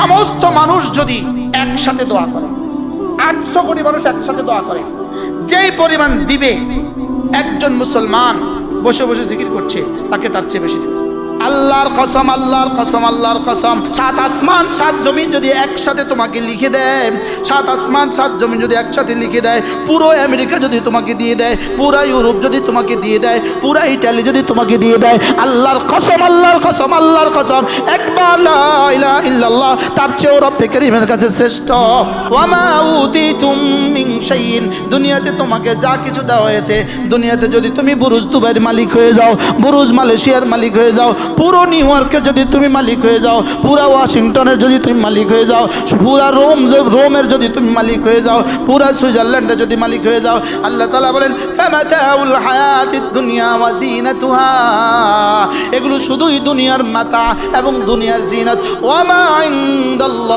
সমস্ত মানুষ যদি একসাথে দোয়া করে, 800 কোটি মানুষ একসাথে দোয়া করে, যেই পরিমাণ দিবে একজন মুসলমান বসে বসে জিকির করছে, তাকে তার চেয়ে বেশি দিবে। আল্লাহর কসম, আল্লাহর কসম, আল্লাহর কসম, 7 আসমান 7 জমিন যদি একসাথে তোমাকে লিখে দেয়, 7 আসমান 7 জমিন যদি একসাথে লিখে দেয়, পুরো আমেরিকা যদি তোমাকে দিয়ে দেয়, পুরা ইউরোপ যদি তোমাকে দিয়ে দেয়, পুরা ইটালি যদি তোমাকে দিয়ে দেয়, আল্লাহর কসম, আল্লাহর কসম, আল্লাহর কসম, একবার লা ইলাহা ইল্লাল্লাহ তার চেয়েও রব্বে কারীমের কাছে শ্রেষ্ঠ। ওয়া মা উতিতুম মিন শাইইন, দুনিয়াতে তোমাকে যা কিছু দেওয়া হয়েছে, দুনিয়াতে যদি তুমি বুরুজ দুবাইয়ের মালিক হয়ে যাও, বুরুজ মালয়েশিয়ার মালিক হয়ে যাও, পুরো নিউ ইয়র্কের যদি তুমি মালিক হয়ে যাও, পুরা ওয়াশিংটনের যদি তুমি মালিক হয়ে যাও, পুরা রোমের যদি তুমি মালিক হয়ে যাও, পুরা সুইজারল্যান্ডের যদি মালিক হয়ে যাও, আল্লাহ তাআলা বলেন ফামাতাউল হায়াতিদ দুনিয়া ওয়া জিনাতুহা, এগুলো শুধুই দুনিয়ার মাতা এবং দুনিয়ার জিনাত। ওয়া মা